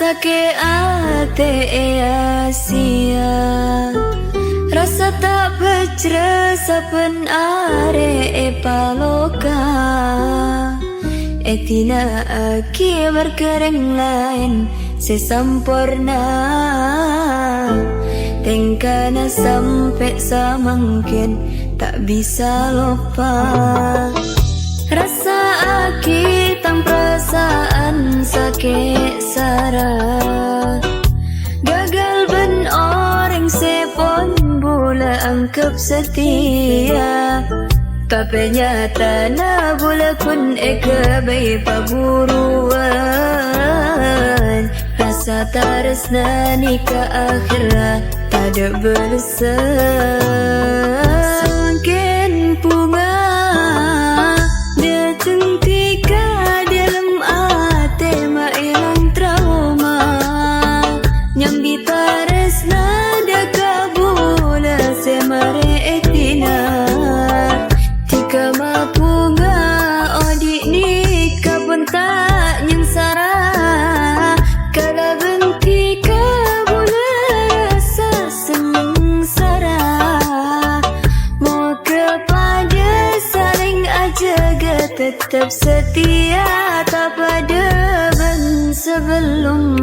Sakit ate sia rasa tak bejre saben are paloka etina aki berkereng lain sesempurna tengkana sampai samangkin tak bisa lupa rasa aki tang perasaan sakit sarah gagal ben orang sepon bula angkap setia tapi nyata na bula kun eka bayi paguruan rasa taresna nikah akhirat tak ada balasan sangkin bunga tetap setia tak pada ben sebelum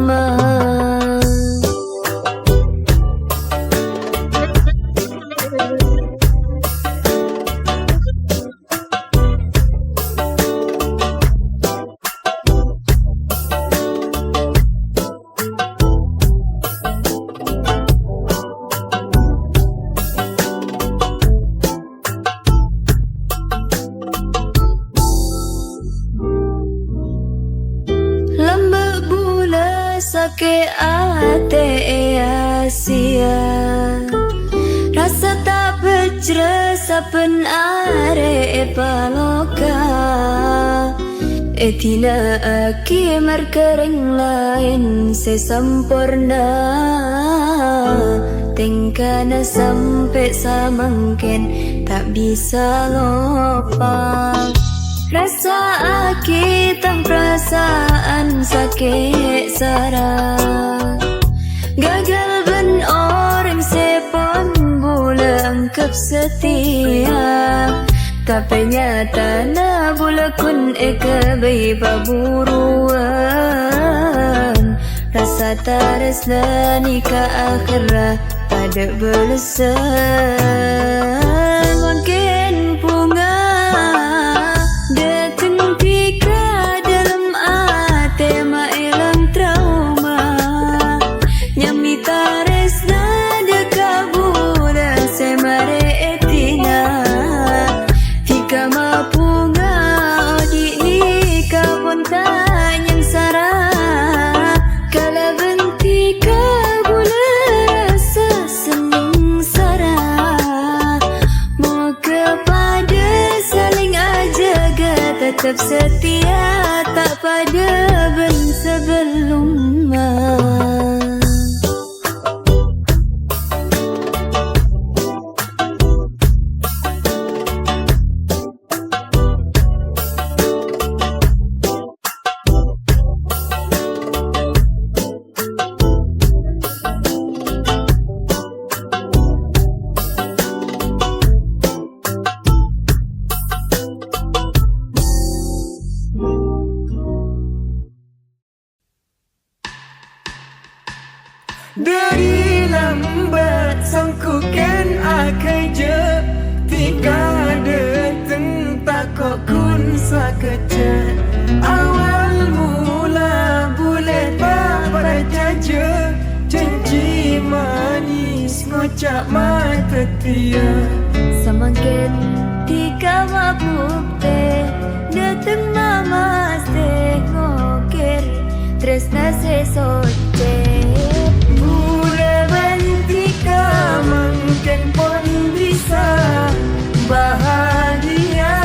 sakit ate sia rasa tak bejre saben are paloka etina aki merkereng lain sesempurna tengkana sampai samangkin tak bisa lupa rasa aki tang perasaan sakit sarah gagal ben orang sepon bula angkap setia tapi nyata na bula kun eka bayi paburuan rasa taresna nikah akhirat tak ada balasan mungkin bunga tetap setia tak pada ben sebelum dari lambat sangkukan akai je tika deteng takok kun sakecet awal mula boleh pada jaja janji manis ngocak mata tia samangkin tika mabukte deteng namaste ngokir tresna sesoce mungkin pun bisa bahagia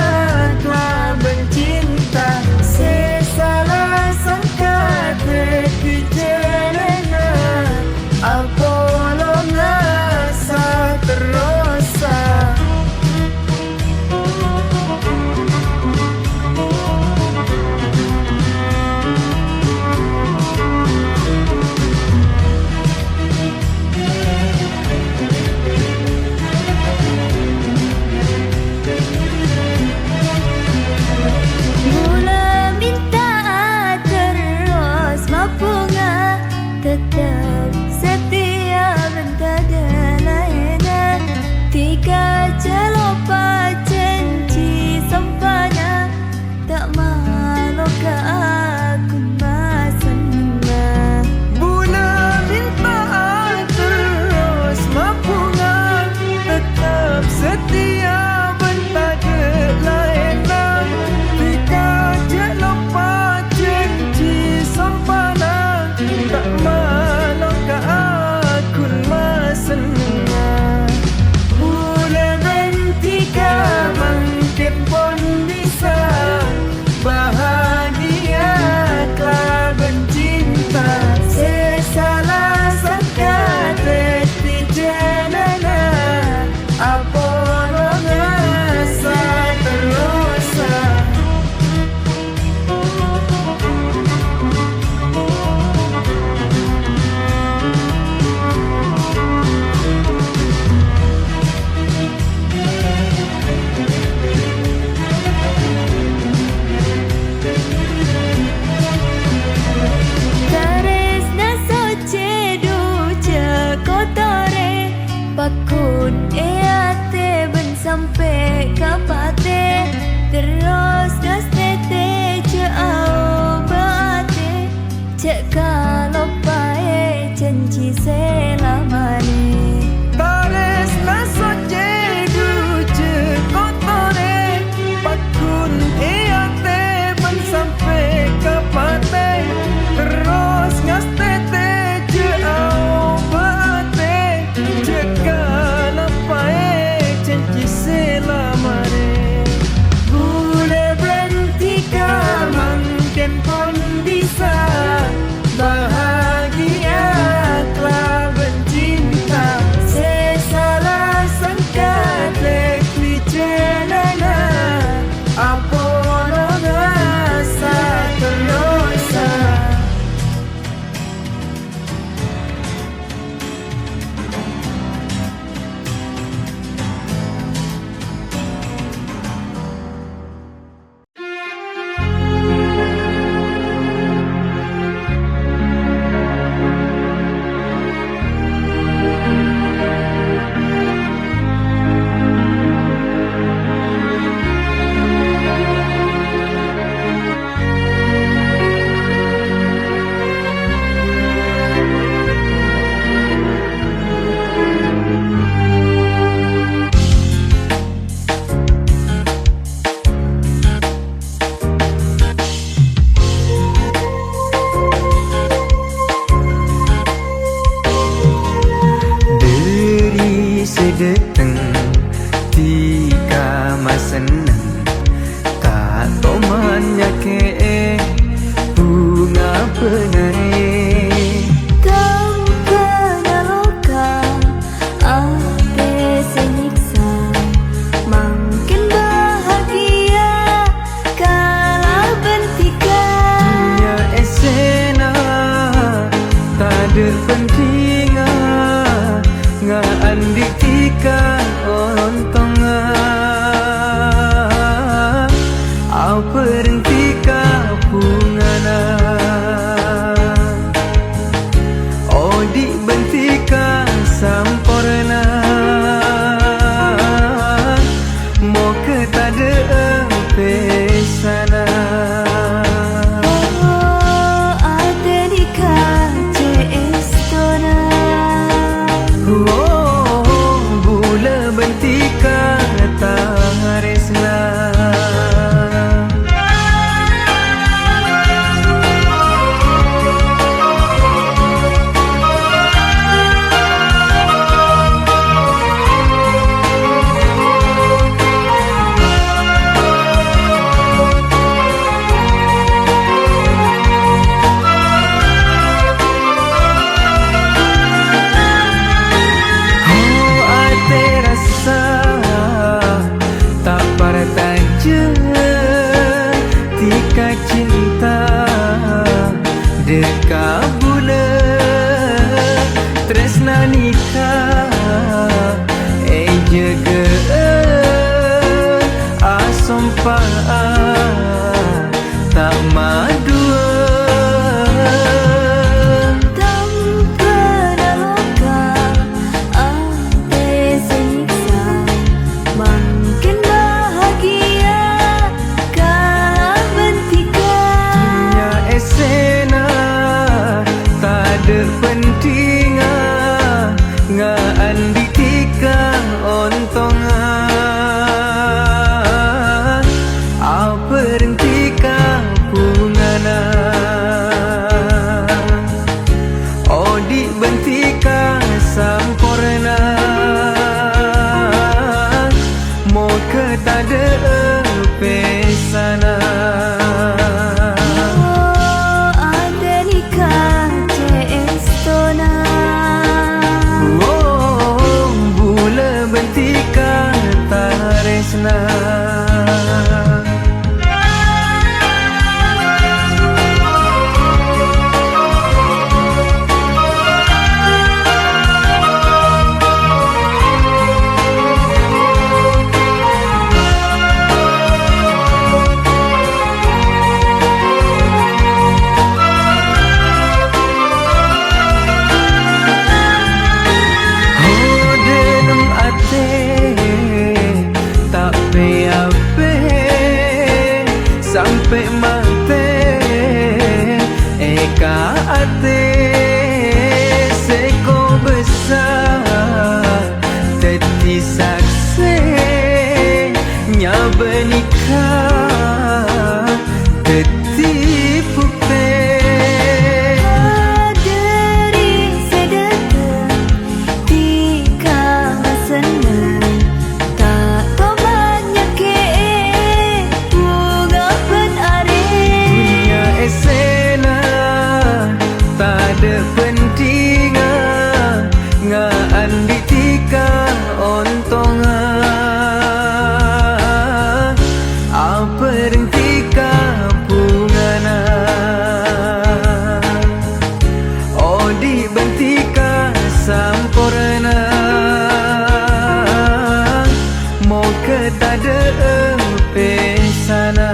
telah bercinta sesalah sangka terkejelena apolo ngasa terosa Pakun eate ben sampai kapate terus gas tete je au bate cek kalau pae janji selamane Tares nasa jedu je kotore Pakun eate ben sampai kapate terus ngas tete je au bate Jekal apa janji selamane Boleh berhenti kah mungkin pun bisa Bahagia telah bercinta Sesalah sangka tekli celana Apa rasa terdosa Sedeteng tika maseneng tak tomannya ke bunga penare tanpa naloka ate senyiksa makin bahagia kala bentikan ya esena tak ada pentingan nga andik tika ontonga au perhentika pungana odi bentika samporna mo ketada pesana tika cinta deka bula tresna nikah jaga asompa tak madua tanpa naloka ate senyiksa makin bahagia kala bentikan ya esena tak ada pentingan nga andi tika ontonga au perhentika pungana odi bentika samporna mo ketada pesana ate nikah ce estona ka ate seko besar teti sakse nya benikah teti pupe Dari sedekah tika senang tak tahu banyak ke bunga pen are dunia esena tak ada pentingan ngaan ditika ontongan apa rentika pungana odi bentika sampurna mau ke tada pesana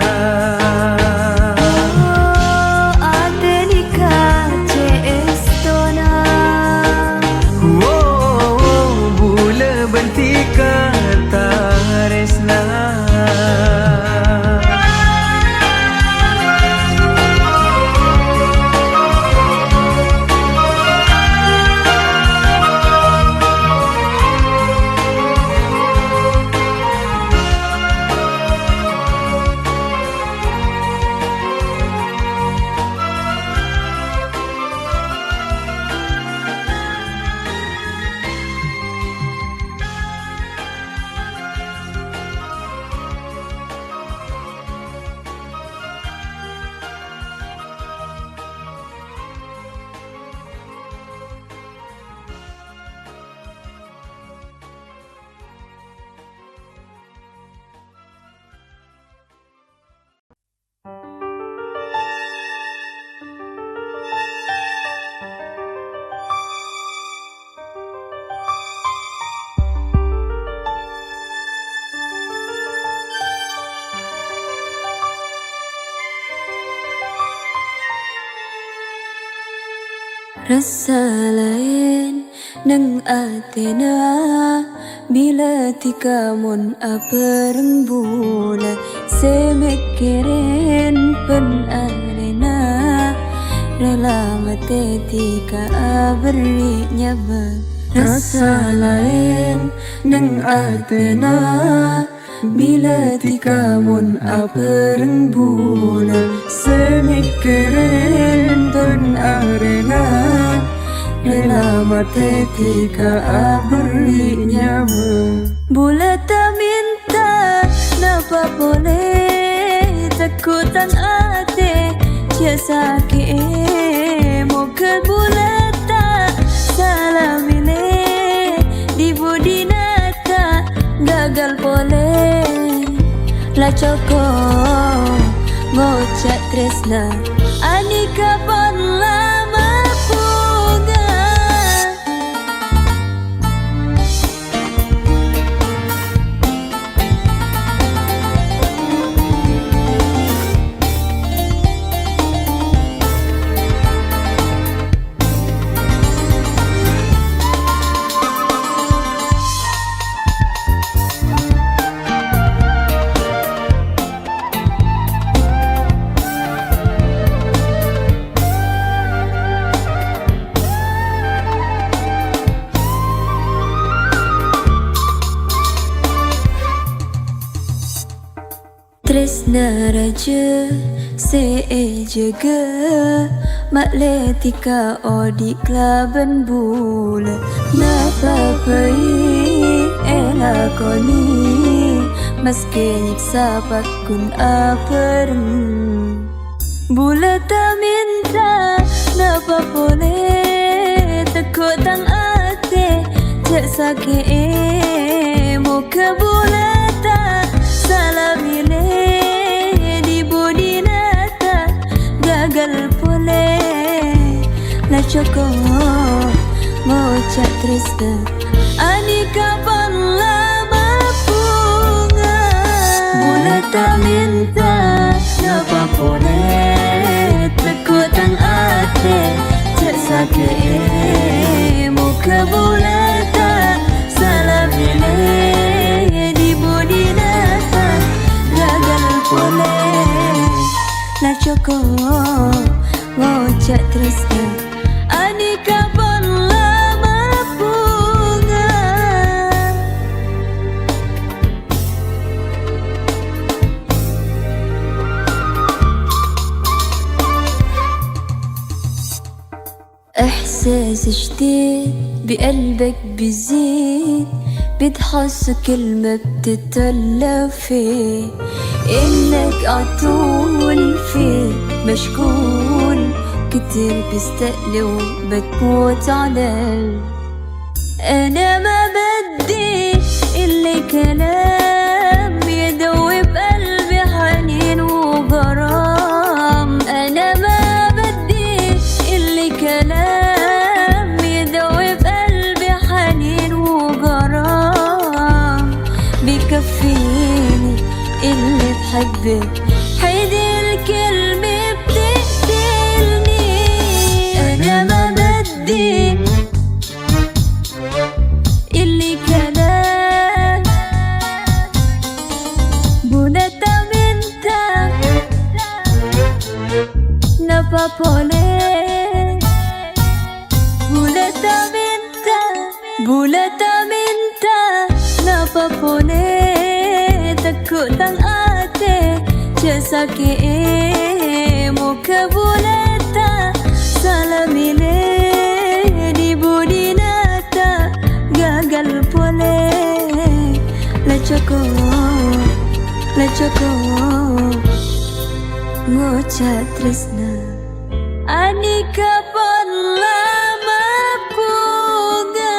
Ada nikah CS Tona bula bentika taresna Rasa lain nang atena bila tika mon apereng bula semikirin pen arena rela mate tika aberi nyaba rasa lain nang atena bila tika mon apereng bula semikirin pen arena rela mate tika aberi nyaba Bula tak minta napa boleh takutan ate cia sakit moga bula tak salah milih di budi nata gagal boleh la coko ngocak tresna ani kapan lama punga Tresna raja sejaga makletika odi klaben bula napa pai ela koni meski nyiksa pakun apereng bula tak minta napa boleh takut tang ate cak sakit muka bula tak salah milih di budi nata gagal boleh la coko mau cak tresna ani kapan lama punga bula tak minta napa boleh takut tang ate cak sakit muka bula tak salah milih di budi nata gagal boleh la coko mau ngocak tresna ani kapan lama bunga. إحساس جديد بقلبك بيزيد بتحس كل ما بتتطلع فيه إنك عطول فيه مشغول كتير بستقلي وبتموت على أنا ما بدي إلا كلام يدوب قلبي حنين وغرام. أنا ما بدي إلا كلام يدوب قلبي حنين وغرام. بكفيني اللي بحبك هيدي الكلمة بتقتلني. أنا ما بدي اللي كلام Bulatamente napapone takut tang ate cesake mo kabuleta salamile di budinata gagal pole la choko ngocak tresna ani kapan lama bunga.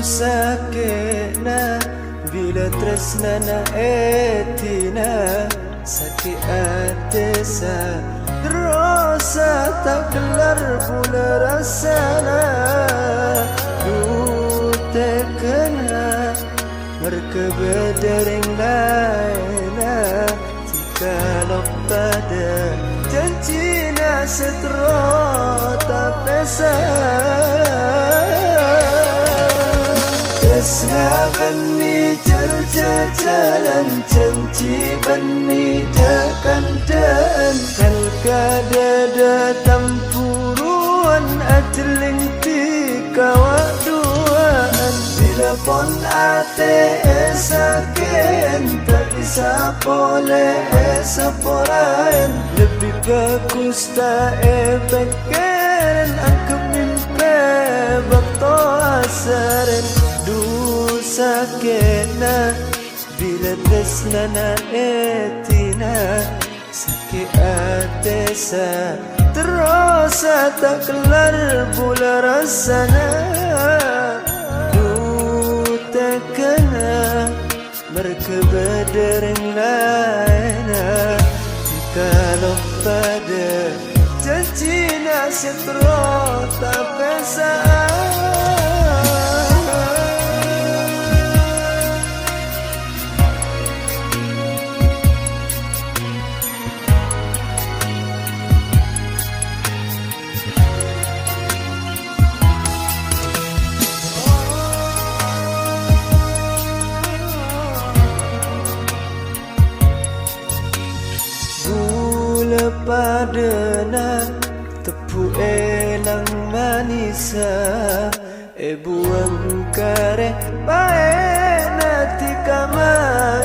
sakitna bila tresna na etina sakit hati sa terasa tak kelar pula rasana du terkena berkebedereng laina kalau pada janjina setero tak pesa Desna bani jalan janji bani dekan dan kada tampuruan ajeling tika waduan bila pon ate esaken tak bisa boleh esaporan lebih bagus tak epeken aku mimpi bakto asaren sakitna bila tresna na etina sakit hati sa terasa tak kelar pula rasana du terkena berkebedereng laina kalau pada janji nasetro tak pesa padana tepu elang manisa buang kare bae nanti kama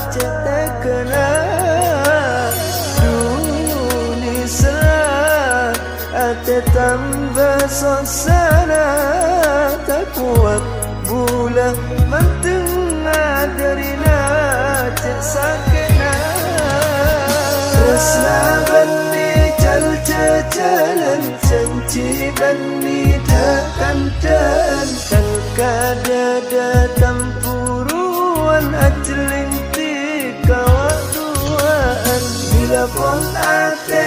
cete kena dunisa ate tambah sosana tak kuat bulan mentengah dari cek sakena Desna bani jalan janji bani dekan dan kada tampuruan ajeling tika waduan bila pon ate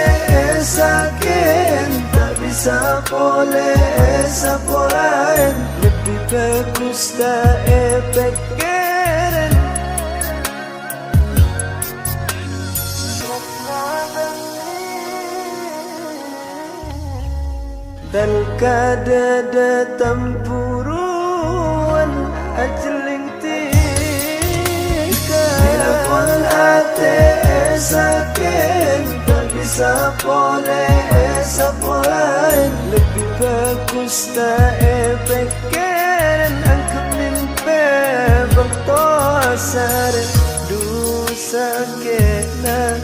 esaken tak bisa boleh esaporan lebih bagus tak epeken dan kada tampuruan ajeling tika bila pun ate esaken tak bisa boleh esaporan lebih bagus tak epeken angka mimpi bakto asaren du sakitna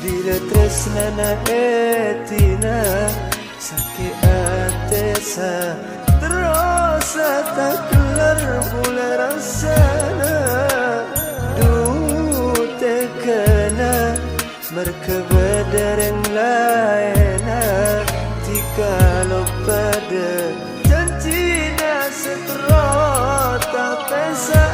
bila tresna na etina sakit hati sa terasa tak kelar pula rasana du terkena berkebedereng laina jikalau pada janjina setero tak pesa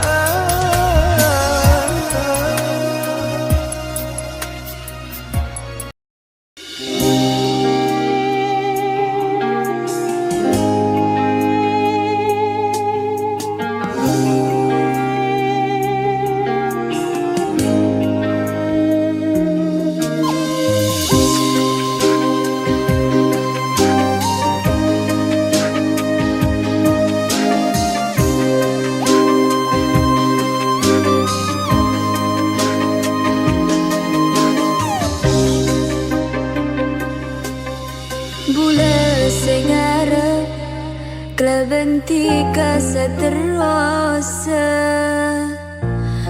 Klebentika seterasa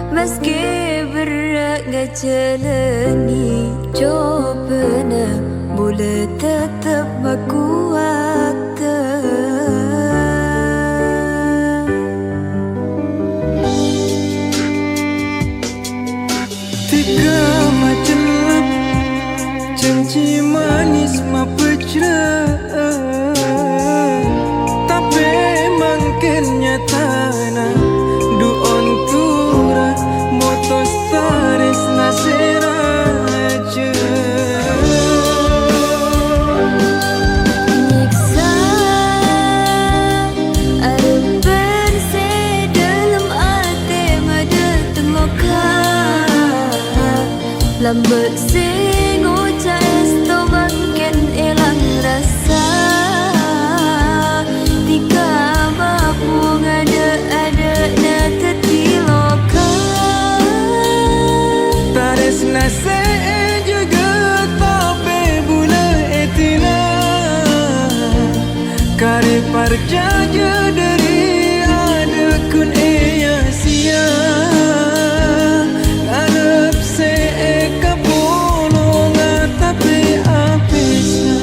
meski berat ngajalani cobana boleh tetap makuata tiga macam janji manis mapecra tapi mungkin nyata Lambat sing ucap esto makin ilang rasa. Tika bapu ngada-ada na tetiloka. Tares nase juga tapi bula etina. Kare parjaja dari ada kun eya sia. Ngarep se kapolo ngatape apesa.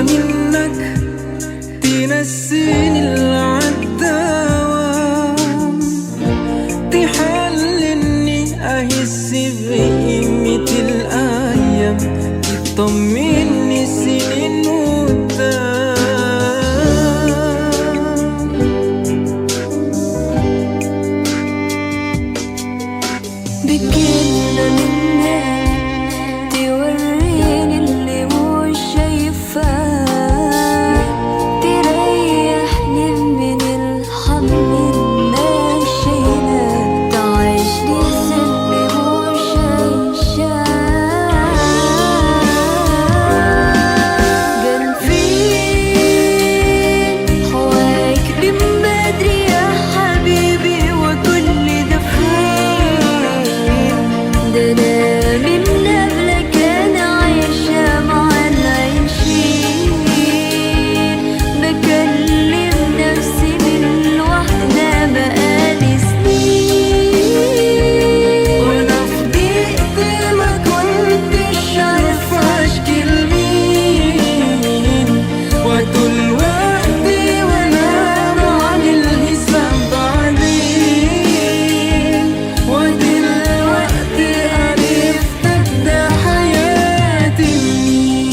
منك تنسيني العداوة تحللني أحس بقيمة الأيام تطمني سنين قدام بكلنا منا توريني اللي مش شايفاه. تريحني من الهم الماشينا. تعيشني سلي مش عايشاه. كان فين هواك من بدري يا حبيبي وكل ده فين. ده أنا من قبلك أنا عايشة مع العايشين. بكلم نفسي من لوحدنا بقالي سنين. وأنا في ضيقتي ما كنتش عارفة أشكي لمين. وطول وقتي وأنا بعمل حساب بعدين. ودلوقتي عرفت أبدأ حياتي منين.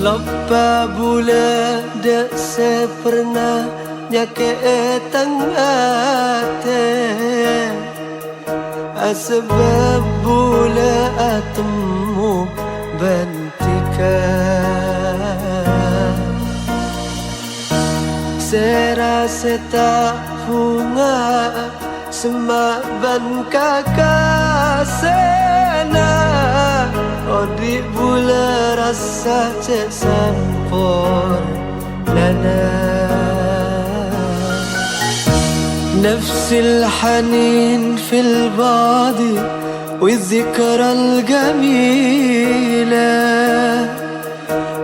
Lopa bula dak sepernah nyake tangate. Asbab bula atemu bantika. Serasa tak bunga semak ban kakasena. Odi bula rasa cek sampor lana. نفس الحنين في الماضي والذكرى الجميلة.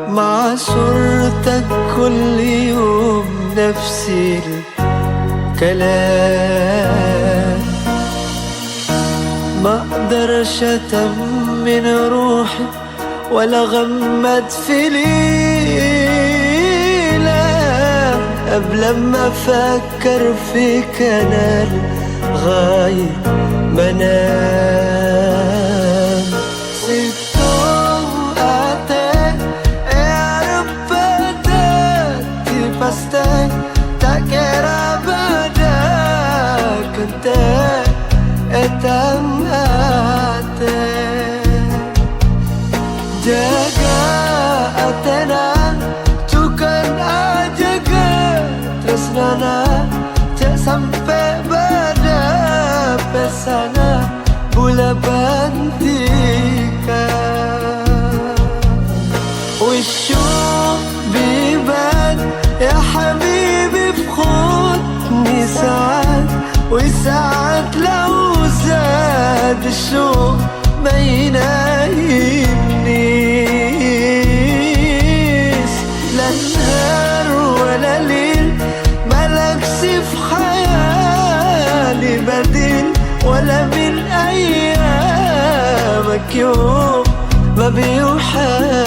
مع صورتك كل يوم نفس الكلام. ما اقدرش اطمن روحي ولا غمض في ليلة قبل ما افكر فيك انا لغاية ما انام. سيبتم اتك يا رب داتي باستك تاكيرا بدك انت اتم jaga atena tukan ajaga tresnana cak sampai pada pesana bula banti الشوق ما ينايمنيش، لا نهار ولا ليل ملكش في حيالي بديل، ولا من أيامك يوم ما بيوحشني.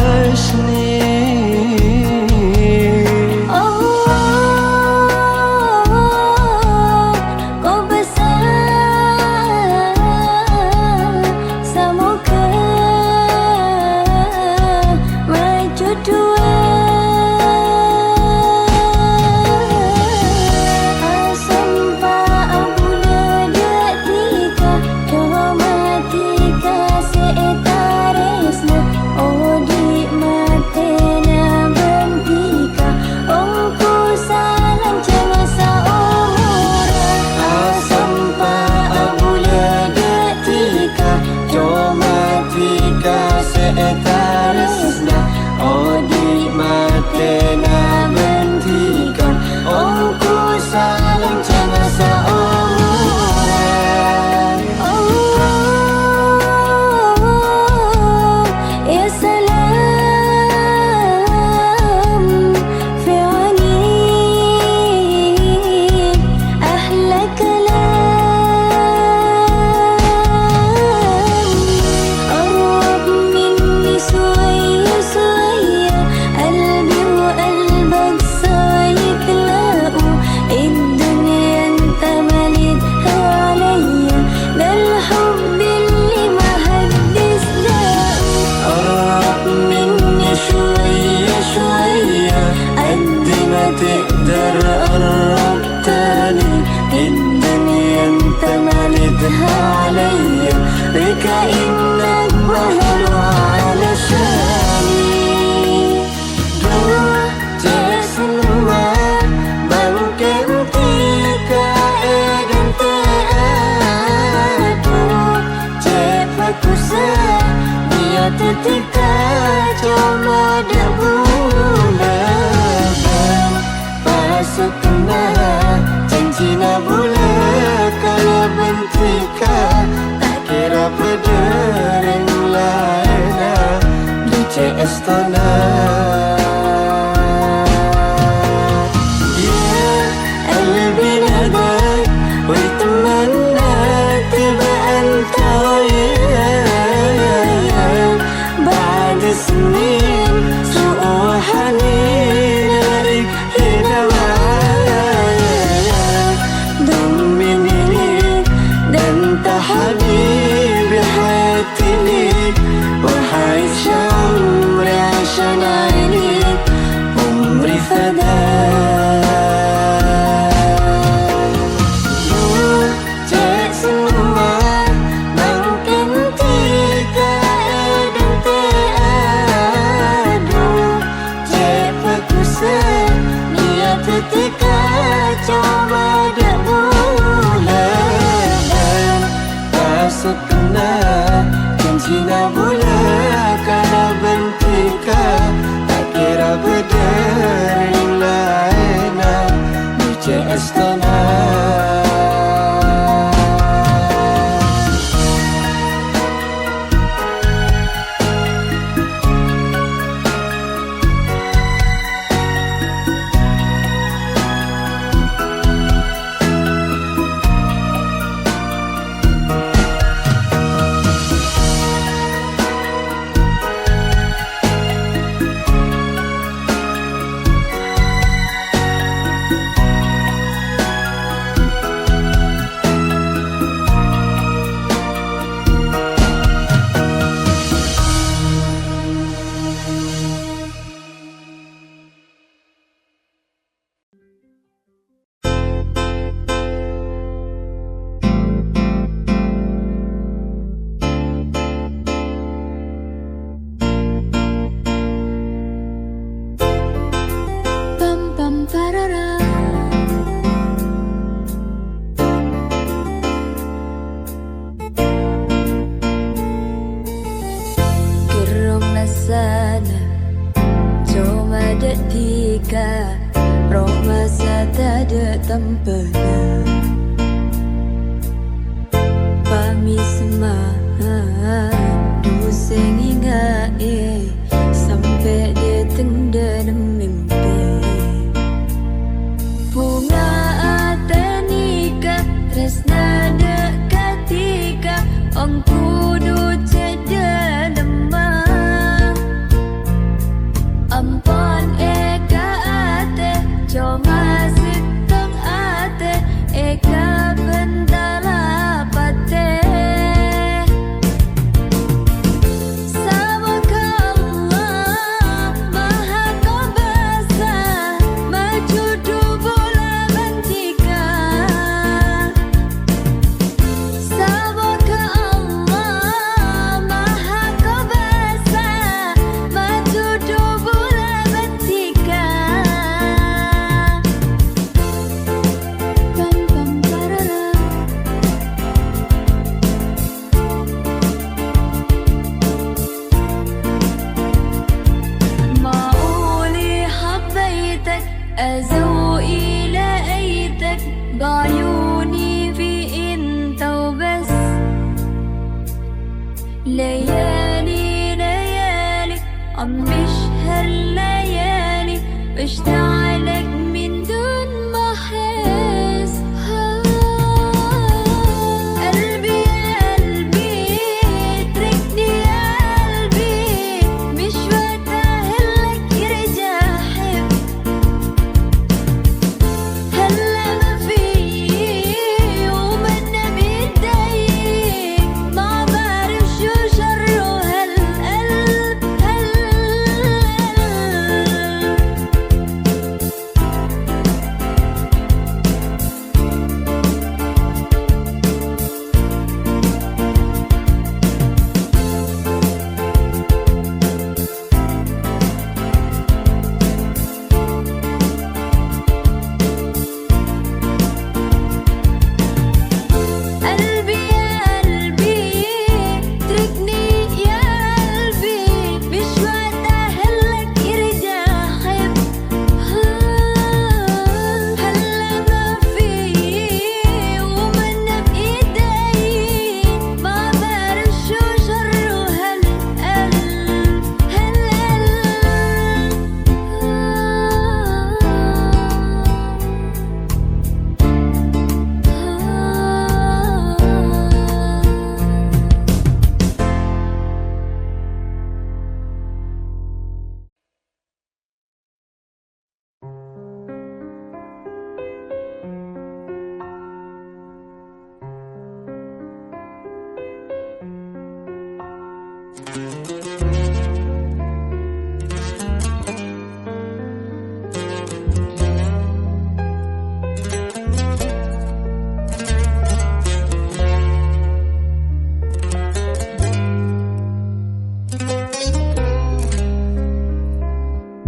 Ketika coba bulan pasuk kena cincina bulan kalau bentika tak kira berdering laina di CS tanah. Cincina bulan karena bentika tak kira berdering laina di CS tanah. Tempena mismahan du sing ingae sampai dia teng dalam mimpi. Bunga atanika tresna dekatika ong kudu ceda lemah. Ampon eka ate coma sitong ate eka bentala pate. Sabaka Allah maha kuasa maju bola bentika. Sabaka Allah maha kuasa maju bola bentika. Pam pam parara. معقولي حبيتك أذوقي لقيتك بعيوني في انت وبس. ليالي ليالي عم بشهر ليالي بشتاقلك من دون ما احس. قلبي يا قلبي اتركني يا قلبي مش وقت اهلك يرجع حب. هلا ما في ومنا بيتضايق ما بعرف شو شره هالقلب قلبي يا قلبي اتركني يا قلبي مش وقت اهلك يرجع حب. هلا ما في ومنا بايدي ما بعرف شو شره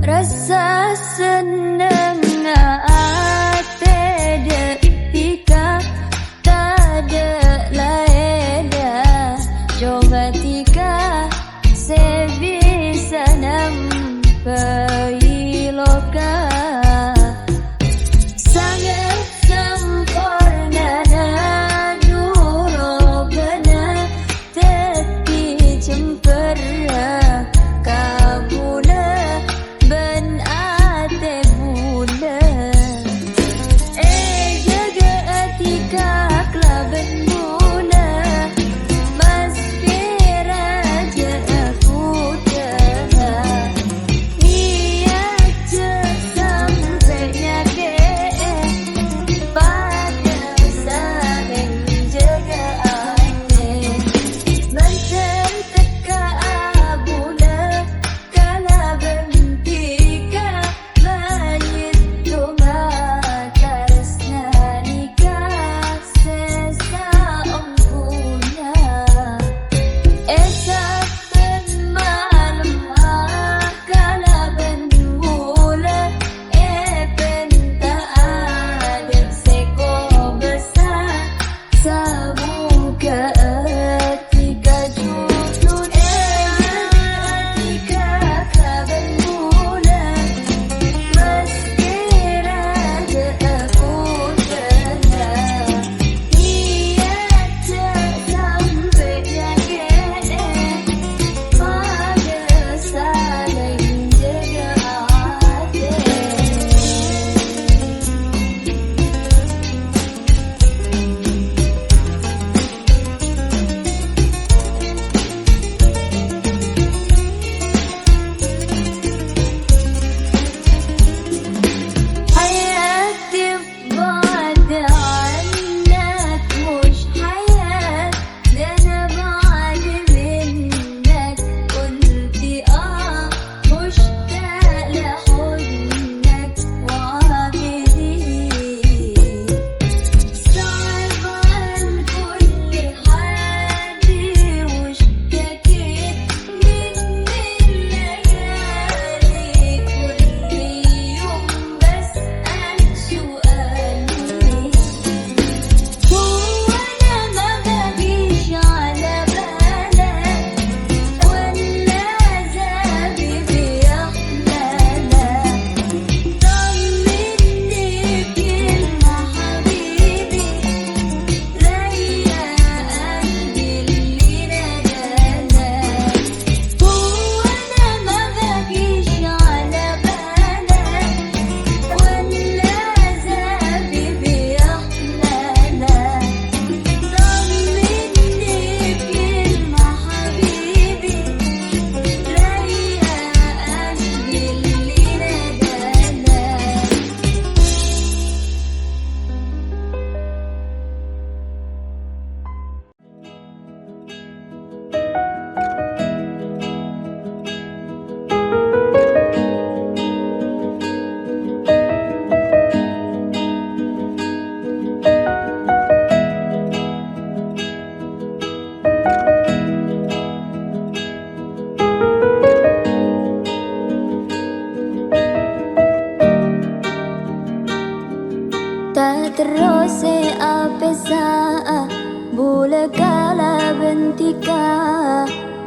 rasa senang ate detika tada laeda coba tika sebisa nampai loka sangat sempurna nuro bena teti cempera kabula ben ate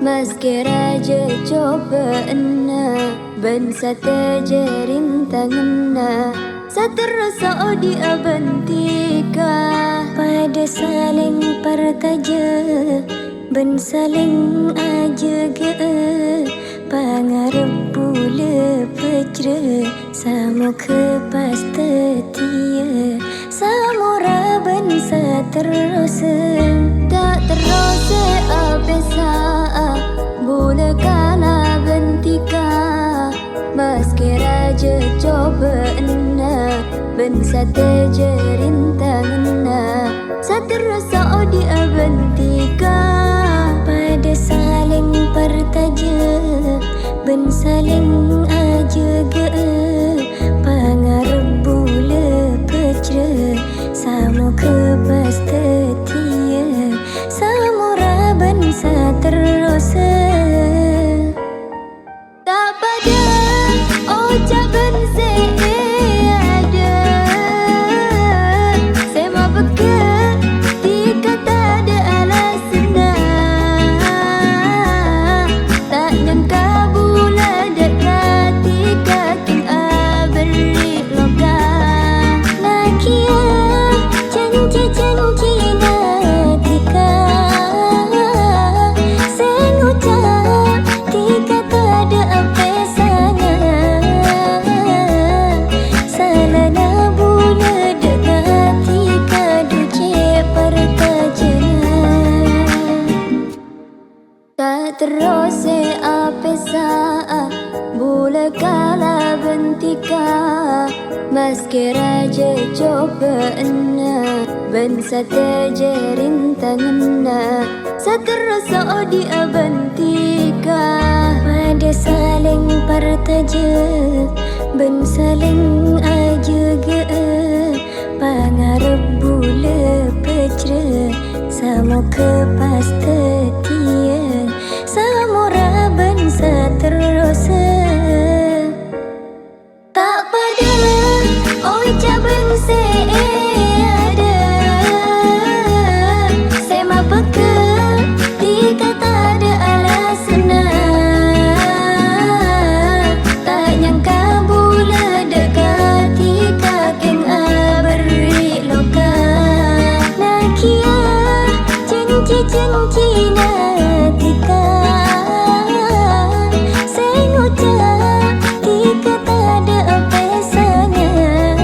Meski raja cobaanna ban satejarintanganna saterasa odi abantika pada saling partaja ban saling ajaga pangarep bule pecre samo kepas tetia samura ban saterasa tak terasa abesa bule kala bentika meski raja cobaanna ban satejarintanganna saterasa odi abantika pada saling partaja ban saling ajaga pangarep bule pecre samo kepas tetia samura ban saterasa tak pada ucapan seada sema beker tika tak ada alasna tak nyangka bulan dekat tika king aberi loka nakia janji-janji natika sengucap tika tak ada apa sangat salana bula dekat tika duce pertajana tak terose apa saat bula kala bentika meski raja cobaanna ban satejarintanganna saterasa odi abantika pada saling partaja ban saling ajaga pangarep bule pecre samo kepas tetia samura ban saterasa tak pada ucapan seada sema beker tika tak ada alasna tak nyangka bula dekat tika king aberi loka nakia janji-janji natika sengucap tika tak ada apa sangat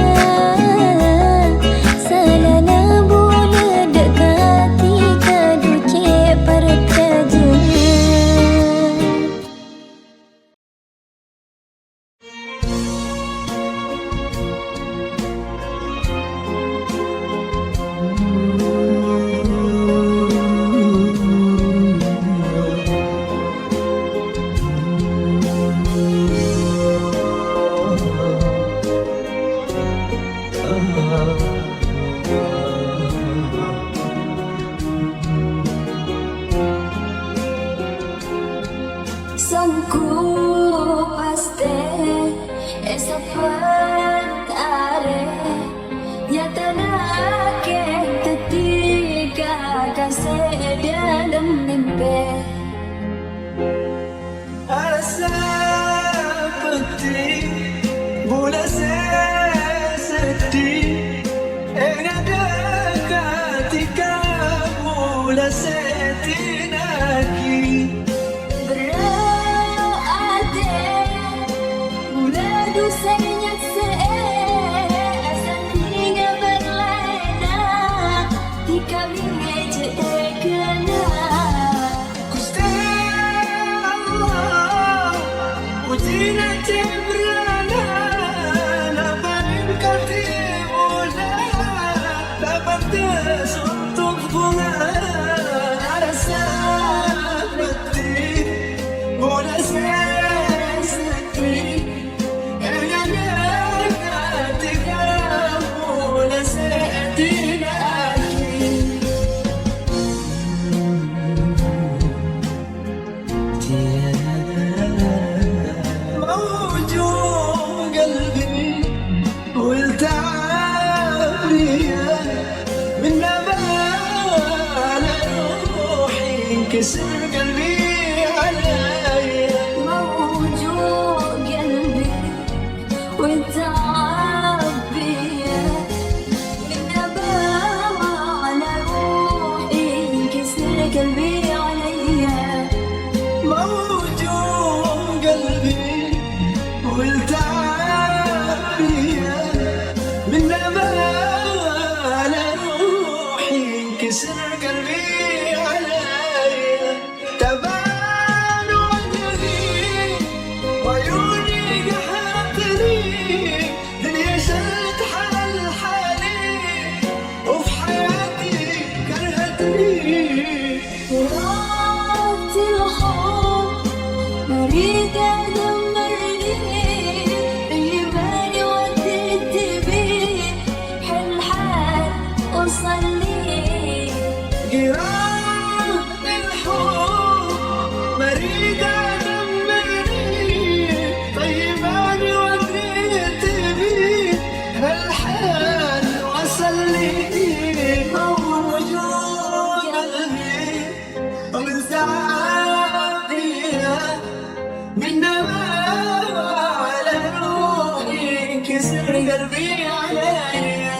salana bula dekat tika duce pertajana Sangku paste esapat are nyata nak ketiga kasih dalam mimpi Asa peti Bula sedih ada ketika Bula setinaki berada mula dosanya seasan hingga berlena tika mengeja kena Gusti Allah Ujina cebrana Laparin kati mula Dapat suntuk bunga Rasa peti Bula sedih ketika Bula setinaki موجوع قلبي والتعب من نبال روحي انكسر قلبي أريد أدمرني طيباني وأدري تبي هالحال وصل لي موجود قلبي ومن ساعتها من نمام على روحي كسر قلبي عليا.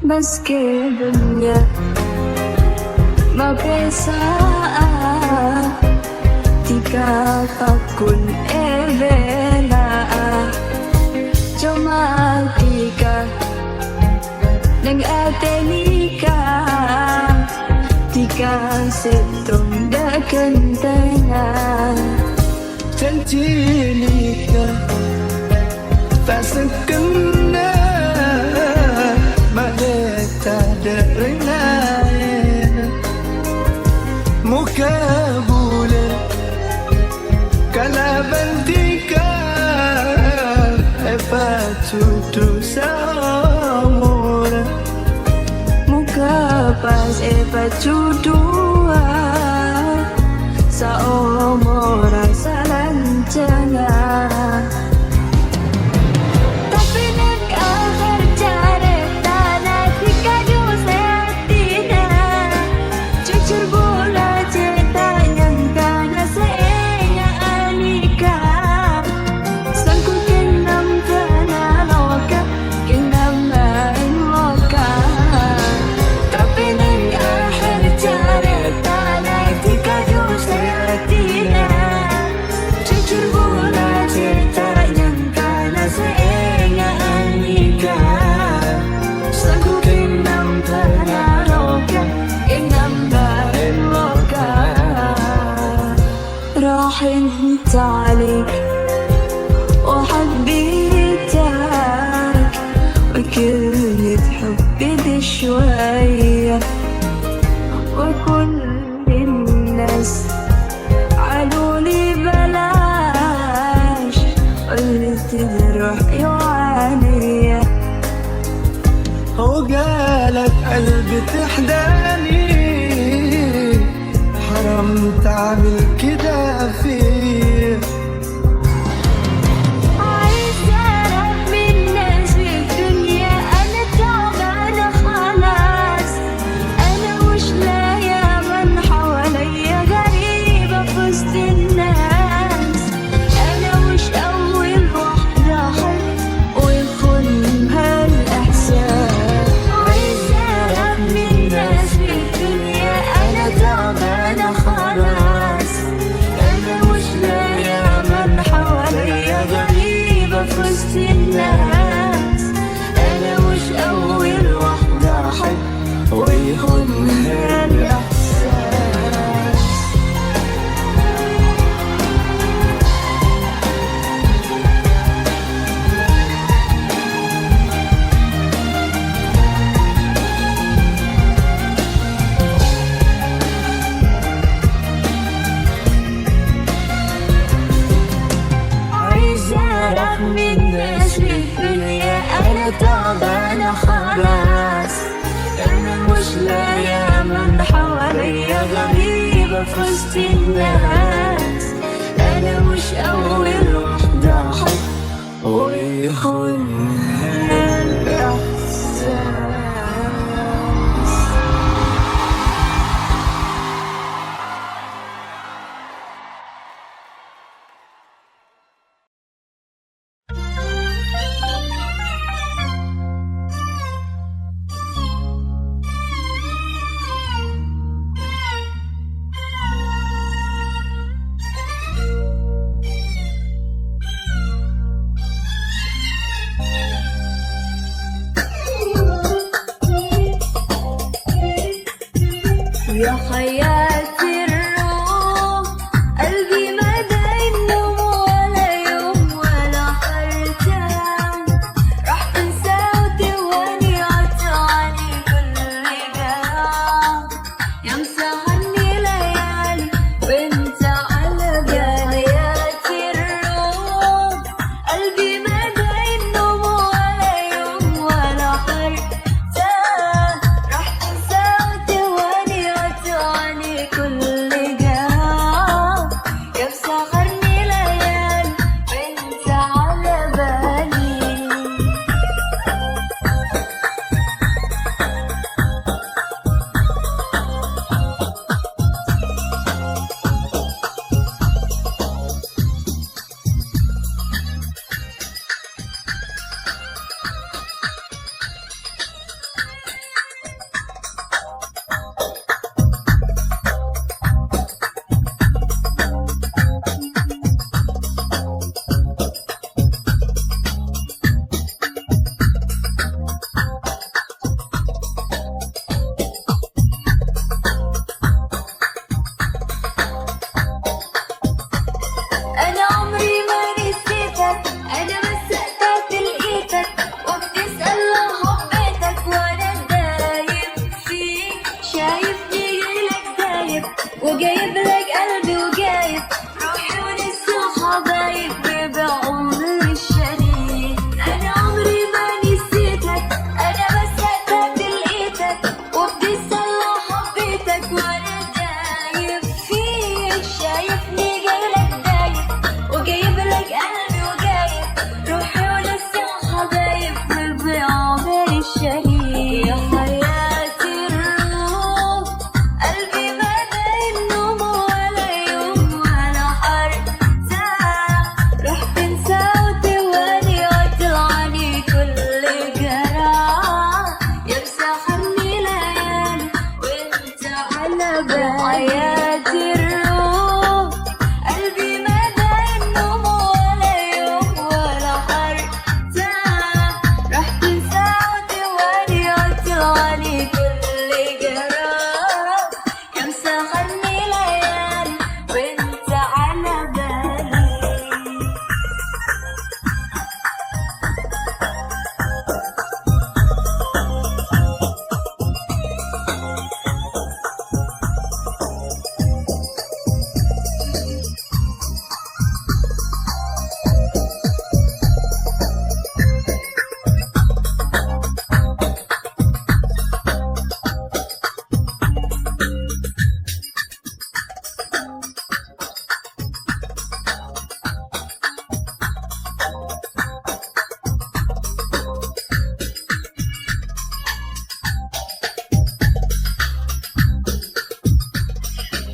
Meski dunia mabesaan Tika pakun evela Cuma tika Neng atenika Tika setong da kentanya تنتينيك فاسكنا ما تدرينا مكابولة كلابنتك فاتوتو سامورة Mukapas eva judua Saomora salancana Tapi nek akhir careta Natika dosetina Jujur bola cerita yang kana seenya anika Sangku kenam kana loka Kenam lain loka Tapi nek akhir careta Natika dosetina Jujur bola cerita yang kana seenya anika Sangku kenam kana loka Kenam lain loka راح انت عليك وحبيتك وكلمة حبي دي شوية وكل الناس قالولي بلاش قلت نروح يوانية وقالت قلبي تحداني حرام تعمل كده فيه عايزة أعرف من الناس في الدنيا أنا تعبانة خلاص أنا مش لاقية من حواليا غريبة في وسط الناس أنا مش أول واحدة أحب ويخونها الإحساس عايزة أعرف من الناس في الدنيا أنا تعبانة خلاص أنا مش لاقية من حواليا غريبة في وسط الناس أنا مش أول واحدة أحب ويخونها الإحساس عايزة أعرف من الناس في الدنيا أنا تعبانة خلاص أنا مش لاقية من حواليا غريبة في وسط الناس أنا مش أول واحدة أحب ويخونها الإحساس يا حياتي الروح قلبي ما دايم نوم ولا يوم ولا حرتان راح تنسى وتواني عطاني كل جرح يا مسهرني ليالي وانت على بالي حياتي الروح قلبي ما دايم نوم ولا يوم ولا حرتان راح تنسى وتواني عطاني كل جرح يا مسهرني ليالي وانت على بالي أنا عمري ما نسيتك أنا بس سقطت لقيتك وبتسأل لو حبيتك وأنا دايب فيك شايفني جايلك دايب وجايب لك قلبي وجايب روحي ولسه حبايب بعمري الشريك أنا عمري ما نسيتك أنا بس سقطت لقيتك وبتسأل لو حبيتك وأنا دايب فيك شايفني جايلك دايب وجايب لك قلبي وجايب روحي ولسه حبايب بعمري الشريك يا حياتي الروح قلبي ما دايم نوم ولا يوم ولا حرتان راح تنسى وتواني وتلعني كل جرح يا مسهرني ليالي وانت على بالي حياتي الروح قلبي ما دايم نوم ولا يوم ولا حرتان راح تنسى وتواني وتلعني كل جرح يا مسهرني ليالي وانت على بالي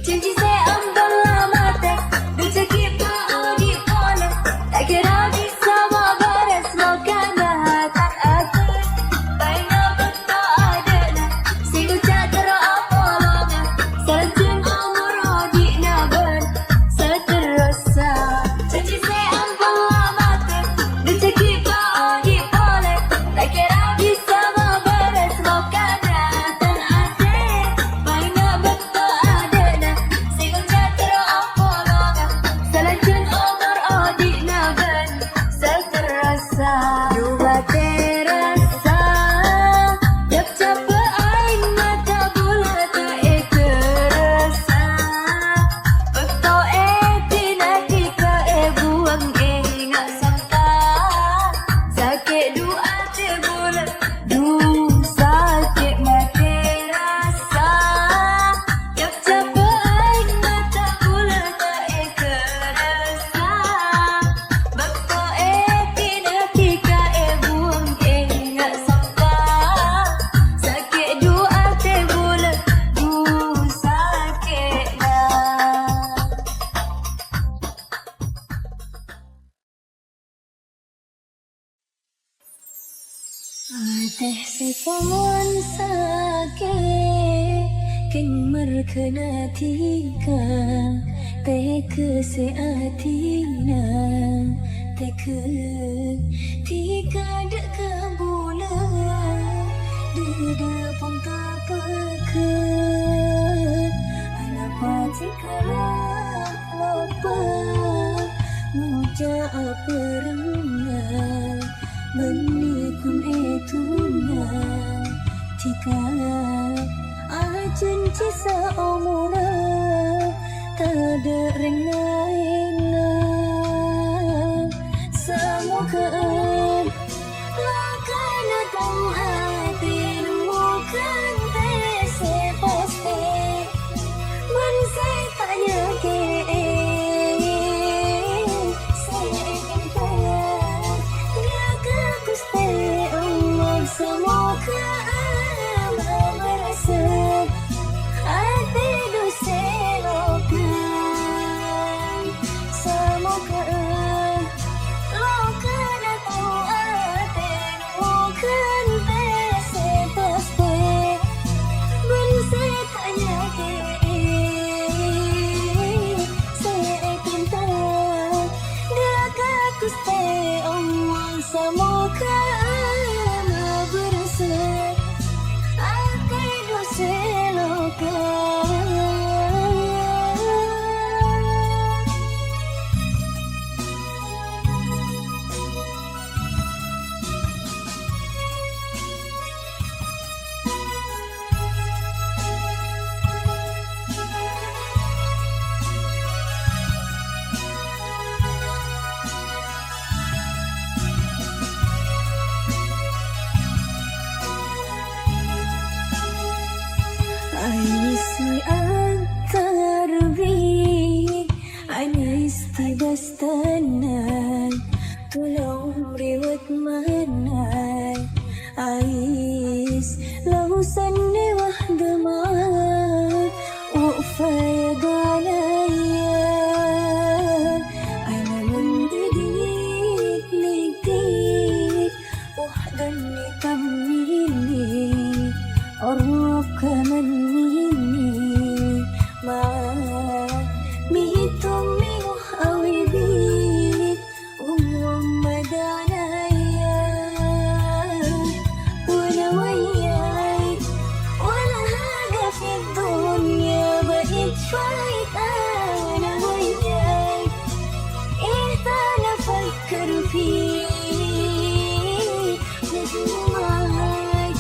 Janji saya ambillah mata dan cekik mau dipoleh tak kira bisa baras makanan tak ada baina betul adanya sehingga tak terapolongnya sejum umur adiknya ben seterasa janji saya ambillah mata dan cekik mau dipoleh tak kira bisa baras makanan tak ada baina betul adanya sehingga tak terapolongnya sejum umur adiknya ben seterasa Dua terasa Jab capek aing mata bola tak terasa Betul tinati ka buang ingat sangka Sakit dua bola Du sakit mati rasa Jab capek aing mata bola tak terasa Betul tinati ka buang ingat sangka Sakit dua bola Du sakit dah Teh sifon sakit Ken merkena tika Teh ke seatina Teh ke tika dek kabula Dede pun tak peka lupa ngucap perenang menikun etunan jika ajen cisa omura tada rengaina samukaan lakana tong atin mukan tese poste man saya tanya ke saya kentaya dia ke kuste Allah samukaan merasa ati dose lokan samukaan lokan atau atin mukan tese poste man saya tanya ke saya kentaya dia ke kuste Allah samukaan berasa ati dose lokan. Aisy antar bi ana istibastanan tolong riwat manai ais lausan dewah demat ufaya galaya ana mendidik nikdik wahdan nitamini orok kamani ma mihitung minggu awibit madanaya wala wayay wala haga fi dunya bait faitana wayay ihtana fakkar fi najmai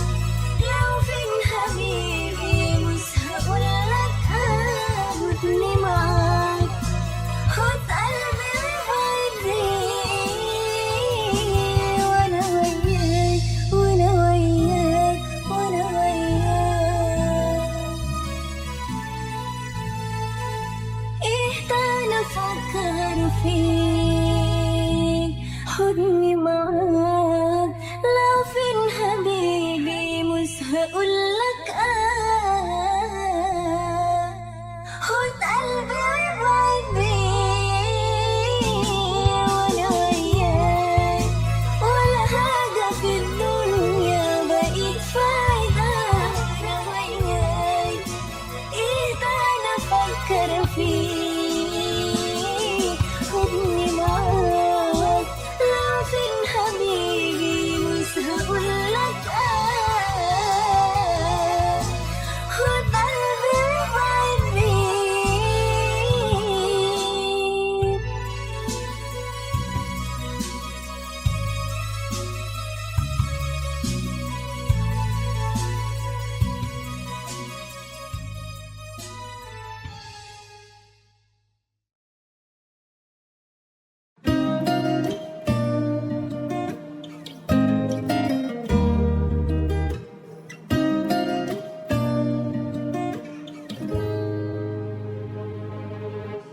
لو فين حبيبي مش هقولك أبدني معاك خد قلبي ووديه وأنا وياك وأنا وياك وأنا وياك إحتاج أفكر فيك خدني معاك لو فين حبيبي مش هقولك خد قلبي وابعد بيه وانا وياك ولا حاجة في الدنيا بقيت فايدة انا وياك ايه ده انا افكر فيه خدني معاك لو فين حبيبي مش هقولك خد قلبي وابعد بيه.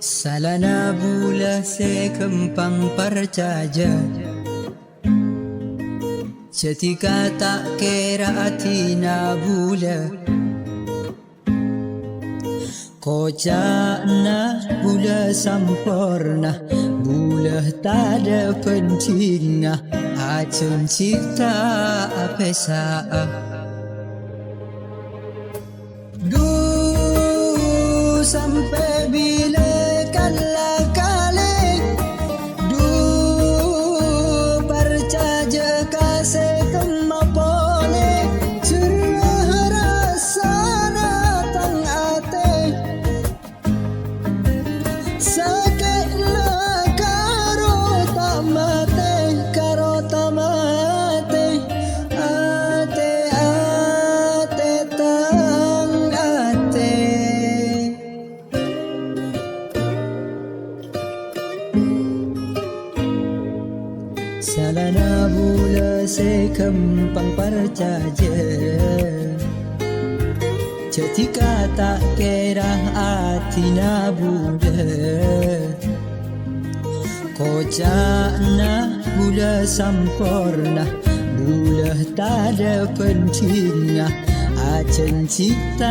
Salana bula se kempang percaja Setika tak kira atina bula Kocana bula sampurna Bula tak ada pentingnya Acun cipta pesa sampai bila kala kali percaja kasih kemapole surah rasa datang ate kasih kembang percaja. Ketika tak kira atina buda, kocana bula sampurna, bula tak ada pentingnya, acen cita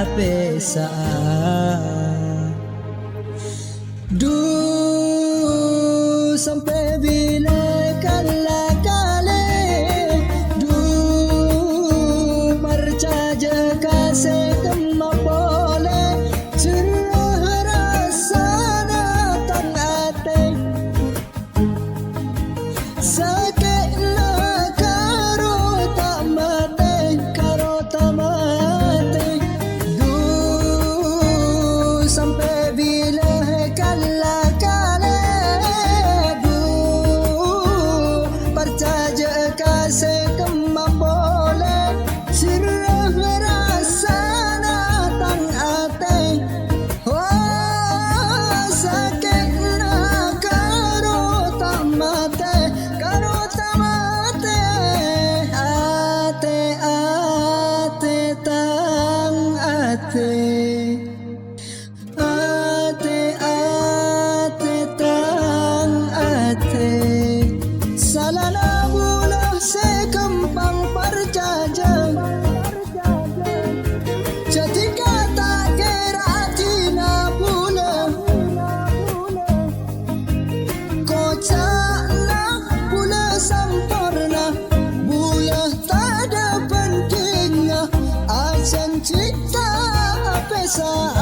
apesa. Sampai bila kala-kala percaja kasih kemah boleh cerah rasa datang hati sakit nak karo tak mati sampai bila kala-kala percaja kasih kemah boleh cerah rasa datang hati sakit nak karo tak mati ate tang ate tang ate salana bulah sekempang percaja. Ketika tak kira tina bulah kocana bulah sampurna, bulah tak ada pentingnya, acen cita apesa.